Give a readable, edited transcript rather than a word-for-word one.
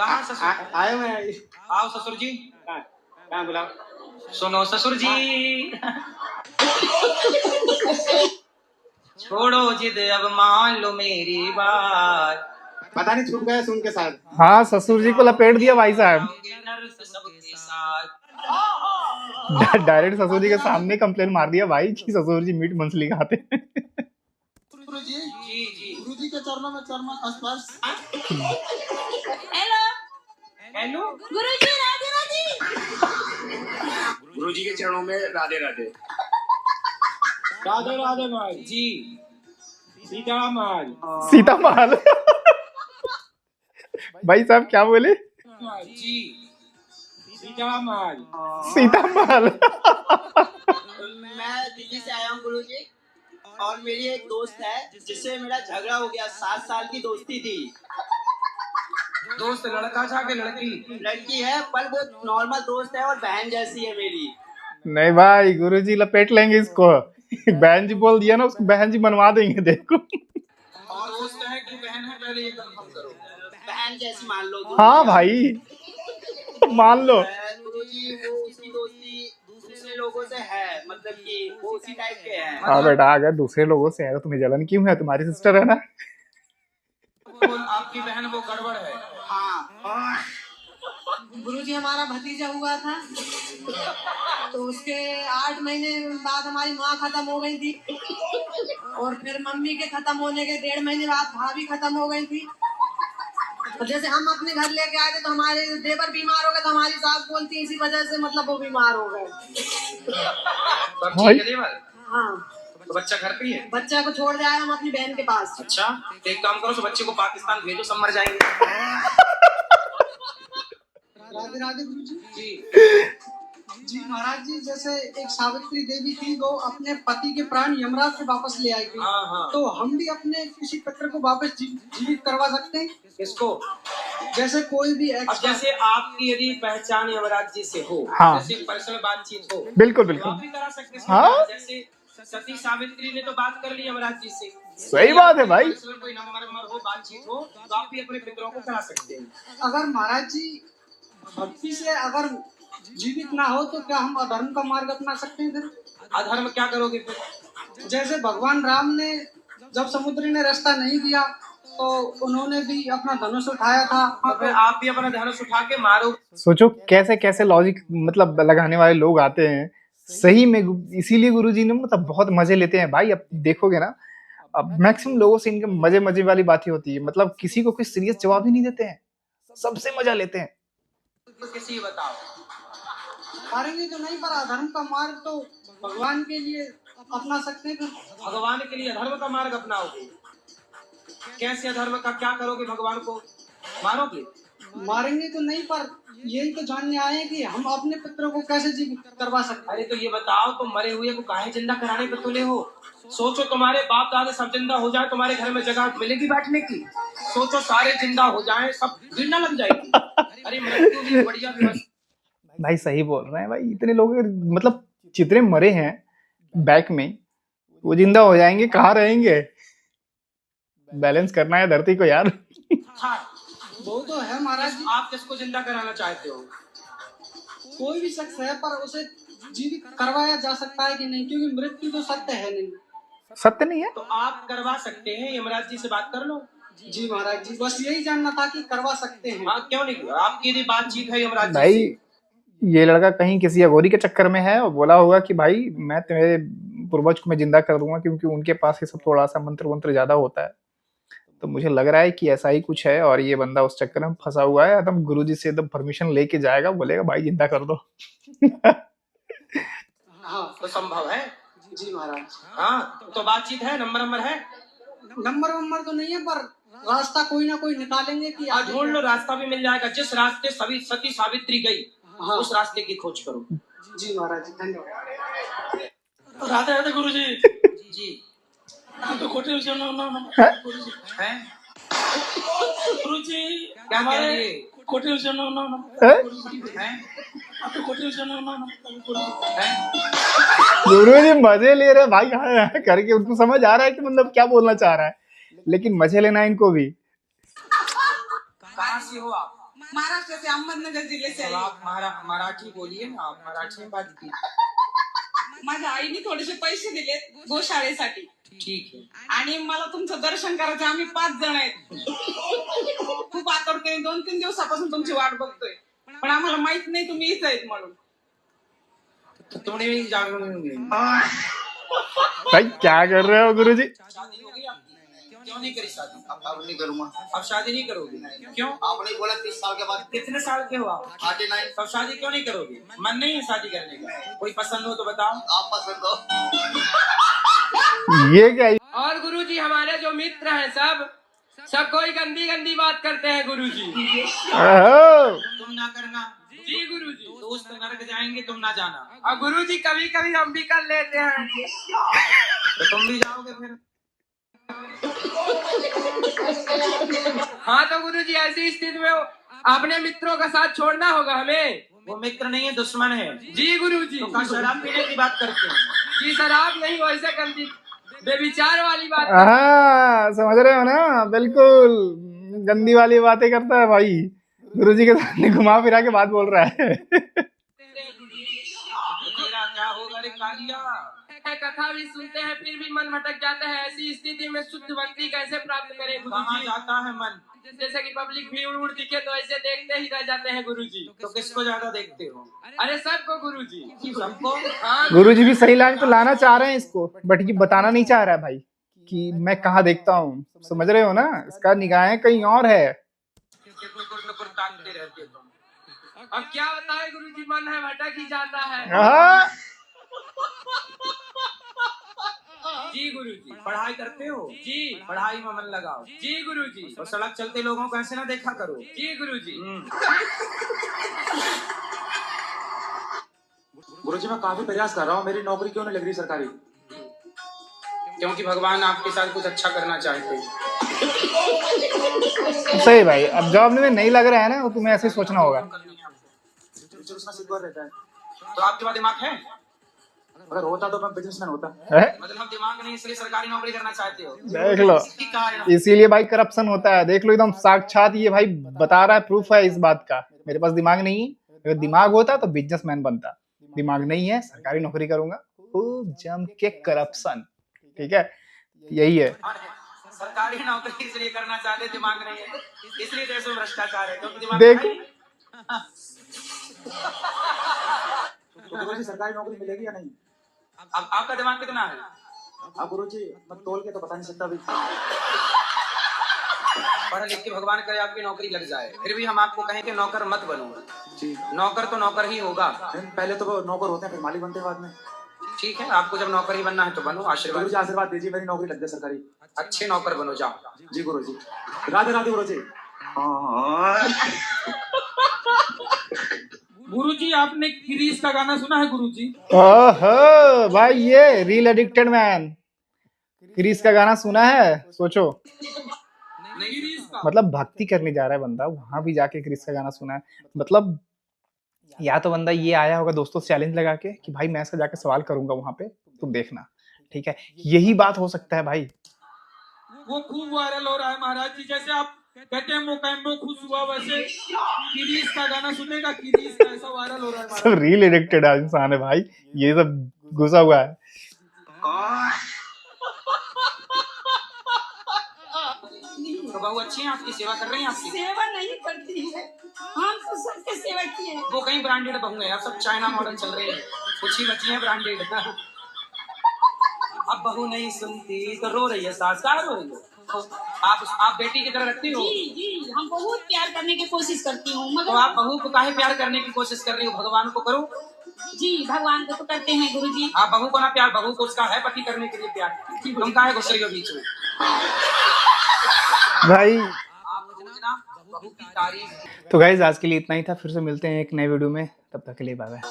कहाँ ससुर? आए मैं। आओ ससुर जी। कहाँ बुलाओ? सुनो ससुर जी, छोड़ो जिद अब मान लो मेरी बात। पता नहीं छूट गया सुन के साथ। हाँ, ससुर जी को लपेट दिया भाई साहब। सबके साथ डायरेक्ट ससुर जी के सामने कंप्लेन मार दिया भाई कि ससुर जी मीट मछली खाते हैं। जी जी गुरुजी के चरणों में चरण स्पर्श। हेलो हेलो गुरुजी, राधे राधे। गुरुजी के चरणों में राधे राधे। राधे राधे भाई जी। सीतामाल सीता महल। भाई साहब क्या बोले? जी, सीतामाल। सीता महल। मैं दिल्ली से आया हूँ गुरुजी, और मेरी एक दोस्त है जिससे मेरा झगड़ा हो गया। 7 साल की दोस्ती थी। दोस्त लड़का था कि लड़की? लड़की है, पर वो नॉर्मल दोस्त है और बहन जैसी है मेरी। नहीं भाई, गुरुजी लपेट लेंगे इसको। बहन जी बोल दिया ना, उसको बहन जी बनवा देंगे। देखो और दोस्त है कि बहन है, पहले ये कंफर्म करो। बहन जैसी मान लो गुरुजी। हाँ भाई, मान लो। गुरुजी वो उसकी दोस्ती दूसरे लोगों से है, मतलब कि वो उसी टाइप के हैं। हाँ बेटा, अगर दूसरे लोगों से है तो तुम्हें जलन क्यों है? तुम्हारी सिस्टर है ना। आपकी बहन वो गड़बड़ है। हाँ। गुरुजी, हमारा भतीजा हुआ था तो उसके 8 महीने बाद हमारी माँ खत्म हो गई थी, और फिर मम्मी के खत्म होने के 1.5 महीने बाद भाभी खत्म हो गई थी। तो जैसे हम अपने घर लेके आए थे तो हमारे देवर बीमार हो गए, तो हमारी सास बोलती है इसी वजह से, मतलब वो बीमार हो गए। तब ठीक है देवर। हाँ, तो बच्चा घर पे ही है? बच्चा को छोड़ जाए हम अपनी बहन के पास। अच्छा, तो एक काम करो, तो बच्चे को पाकिस्तान भेजो, सब मर जाएंगे। राधे राधे गुरुजी। जी जी महाराज जी, जैसे एक सावित्री देवी थी, वो अपने पति के प्राण यमराज से वापस ले आई थी। हाँ हाँ। तो हम भी अपने किसी पुत्र को वापस जीवित करवा सकते हैं? किसको? जैसे कोई भी अब जैसे आपकी यदि पहचान यमराज जी से हो, हाँ। जैसे पर्सनल बातचीत हो, बिल्कुल तो बिल्कुल। आप भी करा सकते हैं। हाँ। जैसे सती सावित्री ने तो बात कर ली यमराज जी से। सही बात है भाई। पर्सनल कोई नंबर हो, बातचीत हो, तो आप भी अपने पितरों को करा सकते हैं। अगर महाराज जी भक्ति से अगर जीवित ना हो तो क्या हम अधर्म का मार्ग अपना सकते हैं? फिर अधर्म क्या करोगे फिर? जैसे भगवान राम ने जब समुद्र ने रास्ता नहीं दिया तो उन्होंने भी अपना धनुष उठाया था। तो फिर आप भी अपना धनुष उठा के मारो। सोचो कैसे कैसे लॉजिक मतलब लगाने वाले लोग आते हैं सही में। इसीलिए गुरुजी ने मतलब बहुत मजे लेते हैं भाई। अब देखोगे ना, अब मैक्सिमम लोगों से इनके मजे मजे वाली बातें होती है। मतलब किसी को कोई सीरियस जवाब ही नहीं देते हैं, सबसे मजा लेते हैं। तो किसी बताओ, हारेंगे तो नहीं, पर अधर्म का मार्ग तो भगवान के लिए अपना सकते हैं। भगवान के लिए अधर्म का मार्ग अपनाओगे? कैसे अधर्म का? क्या करोगे? भगवान को मारोगे? मारेंगे तो नहीं, पर यही तो जानने आए हैं कि हम अपने पुत्रों को कैसे जीवित करवा सकते हैं। अरे तो ये बताओ, तुम मरे हुए को काहे जिंदा कराने पे तुले हो? सोचो तुम्हारे बाप दादा सब जिंदा हो जाए, तुम्हारे घर में जगह मिलेगी बैठने की? सोचो सारे जिंदा हो जाएं, सब भीड़ न लग जाएगी? अरे मृत्यु भी बढ़िया व्यवस्था। भाई सही बोल रहे हैं भाई। इतने लोग मतलब जितने मरे हैं बैक में, वो जिंदा हो जाएंगे, कहाँ रहेंगे? बैलेंस करना है धरती को यार। हाँ, वो तो है महाराज जी। आप किसको जिंदा कराना चाहते हो? कोई भी शख्स है, पर उसे जीवित करवाया जा सकता है कि नहीं? क्योंकि मृत्यु तो सत्य है नहीं। सत्य नहीं है तो आप करवा सकते हैं, यमराज जी से बात कर लो। जी महाराज जी, बस यही जानना था कि करवा सकते हैं। हाँ, क्यों नहीं? आपकी यदि बातचीत है यमराज जी भाई। से, ये लड़का कहीं किसी अघोरी के चक्कर में है और बोला होगा कि भाई मैं तेरे पूर्वज को मैं जिंदा कर दूंगा, क्योंकि उनके पास ये सब थोड़ा सा मंत्र वंत्र ज्यादा होता है। तो मुझे लग रहा है कि ऐसा ही कुछ है और ये बंदा उस चक्कर में फंसा हुआ है। एकदम गुरुजी से एकदम परमिशन लेके जाएगा, बोलेगा भाई जिंदा कर दो। हाँ तो संभव है। जी महाराज। हाँ, तो बातचीत है, नंबर है? नंबर तो नहीं है, पर रास्ता कोई ना कोई निकालेंगे कि हाँ, ढूंढ लो, रास्ता भी मिल जाएगा। जिस रास्ते सती सावित्री गई, हाँ। उस रास्ते की खोज करो। जी महाराज जी, धन्यवाद। राधे राधे गुरुजी। जी तो कोटे है गुरुजी, क्या कह रही है? कोटे हैं? गुरुजी मजे ले रहे हैं भाई। हाँ करके उनको समझ आ रहा है कि मतलब क्या बोलना चाह रहा है, लेकिन मजे लेना है इनको भी। कहाँ से हो आप? महाराष्ट्र से, अहमदनगर जिले से अब आई. आप मराठी बोलिए ना, आप मराठी में बात कीजिए. माझ्या आईने थोडेसे पैसे दिले गोशाळेसाठी ठीक है. आणि मला तुमचं दर्शन करायचं. आम्ही 5 जण आहेत. खूप आतुरतेने 2-3 दिवसापासून तुमची वाट बघतोय, पण आम्हाला माहित नाही तुम्ही इथं आहेत म्हणून. तो तुमने भी जागरण में होंगे. भाई क्या कर रहे हो गुरुजी? शादी हो गई आपकी? क्यों नहीं करी शादी? अब नहीं करूंगा. अब शादी नहीं करोगे? क्यों? आपने बोला 30 साल के बाद. कितने साल के हो आप? 39. तब शादी क्यों नहीं करोगे? मन नहीं है शादी करने का? कोई पसंद हो तो बताओ. आप पसंद हो. ये क्या? और गुरुजी हमारे जो मित्र हैं सब कोई गंदी गंदी बात करते हैं गुरुजी. ओहो, तुम ना करना. जी गुरुजी. दोस्त नरक जाएंगे, तुम ना जाना. और गुरुजी कभी कभी हम भी कर लेते हैं. तो तुम भी जाओगे फिर? हाँ तो गुरुजी ऐसी स्थिति में अपने मित्रों का साथ छोड़ना होगा हमें. वो मित्र नहीं है, दुश्मन है. जी गुरुजी. तो कहाँ शराब पीने की बात करते हैं? जी शराब नहीं, वैसे गंदी बेविचार वाली बात. हाँ समझ रहे हो ना, बिल्कुल गंदी वाली बातें करता है भाई. गुरुजी के सामने घुमा फिरा के बात बोल रहा है. तेरा क्या होगा रे कालिया? कथा भी सुनते हैं फिर भी मन भटक जाता है. ऐसी स्थिति में शुद्ध भक्ति कैसे प्राप्त करें कहाँ गुरुजी? जाता है मन? जैसे कि पब्लिक भीड़ उड़ दिखे तो ऐसे देखते ही रह जाते हैं गुरुजी. तो किसको ज्यादा देखते हो? अरे सबको गुरुजी. सबको? हाँ गुरुजी भी सही लाइन पे लाना चाह रहे हैं इसको, बट ये बताना नहीं चाह रहा है भाई कि मैं कहाँ देखता हूँ. समझ रहे हो ना, इसका निगाहें कहीं और है. टुकुर ताकते रहते हो. अब क्या बताए गुरुजी, मन है भटक ही जाता है. हाँ, जी गुरुजी. पढ़ाई करते हो? जी. पढ़ाई में मन लगाओ. जी गुरुजी. और सड़क चलते लोगों को ऐसे ना देखा करो. जी गुरुजी. गुरुजी मैं काफी प्रयास कर रहा हूँ, मेरी नौकरी क्यों नहीं लग रही सरकारी? क्योंकि भगवान आपके साथ कुछ अच्छा करना चाहते हैं. सही भाई. अब जॉब में नहीं लग रहा है ना, तो तुम्हें ऐसे ही सोचना होगा. उसमें सिक्योर रहता है. तो आपके पास दिमाग है? अगर होता तो मैं बिजनेसमैन होता. है? मतलब दिमाग नहीं, इसलिए सरकारी नौकरी करना चाहते हो? देख लो, इसकी कारण इसीलिए भाई करप्शन होता है. देख लो एकदम साक्षात ये भाई बता रहा है, प्रूफ है इस बात का. मेरे पास दिमाग नहीं है. अगर दिमाग होता तो बिजनेसमैन बनता. दिमाग नहीं है, सरकारी नौकरी करूंगा. खूब जम के करप्शन. ठीक है, यही है. सरकारी नौकरी इसलिए करना चाहते, दिमाग नहीं है, इसलिए देश में भ्रष्टाचार है. क्योंकि दिमाग देख. नहीं है. तो गुरुजी सरकारी नौकरी मिलेगी या नहीं? अब आपका दिमाग कितना है? अब गुरुजी मैं तोल के तो बता नहीं सकता अभी. पढ़ लिख के भगवान करे आपकी नौकरी लग जाए, फिर भी हम आपको कहें कि नौकर मत बनो. जी. नौकर तो नौकर ही होगा. पहले तो वो नौकर होते हैं फिर मालिक बनते हैं बाद में. ठीक है, आपको जब नौकर ही बनना है तो बनो. आशीर्वाद. गुरुजी आशीर्वाद दीजिए, मेरी नौकरी लग जाए सरकारी. अच्छे नौकर बनो, जाओ. जी गुरुजी. राधे राधे गुरुजी. गुरुजी आपने क्रिस का गाना सुना है गुरुजी? ओहो भाई, ये रील एडिक्टेड मैन. क्रिस का गाना सुना है? सोचो, क्रिस का मतलब भक्ति करने जा रहा है बंदा, वहां भी जाके क्रिस का गाना सुना है. मतलब या तो बंदा ये आया होगा दोस्तों से चैलेंज लगा के कि भाई मैं इसका जाके सवाल करूंगा वहां पे, तुम देखना. ठीक है, यही बात हो सकता है भाई. वो खूब वायरल हो रहा है महाराज जी. जैसे आप कहते हैं मोकैम्बो खुश हुआ, वैसे क्रिस का गाना सुनेगा, क्रिस का ऐसा वायरल हो रहा है महाराज. सब रील एडिक्टेड इंसान है भाई, ये सब घुसा हुआ है. तो बहू अच्छी है आपकी, सेवा कर रही है आपकी? सेवा नहीं करती है, हम तो सबके सेवा किए हैं. वो कहीं ब्रांडेड बहू है, अब सब चाइना मॉडल चल रहे हैं. कुछ ही बची है ब्रांडेड. अब बहू नहीं सुनती तो रो रही है सास. क्या रो रही है? आप बेटी की तरह रखती हो? जी जी, हम बहुत प्यार करने की कोशिश करती हूँ, तो मगर आप बहू को काहे प्यार करने की कोशिश कर रही हो? भगवान को करो. जी भगवान को तो करते हैं गुरुजी. आप बहू को ना प्यार, बहू को उसका है पति करने के लिए प्यार. तुम काहे घुस रही हो बीच में? भाई आप सोचना बहू की तारीफ. तो गाइज आज के लिए इतना ही था. फिर से मिलते हैं एक नए वीडियो में, तब तक के लिए बाय बाय.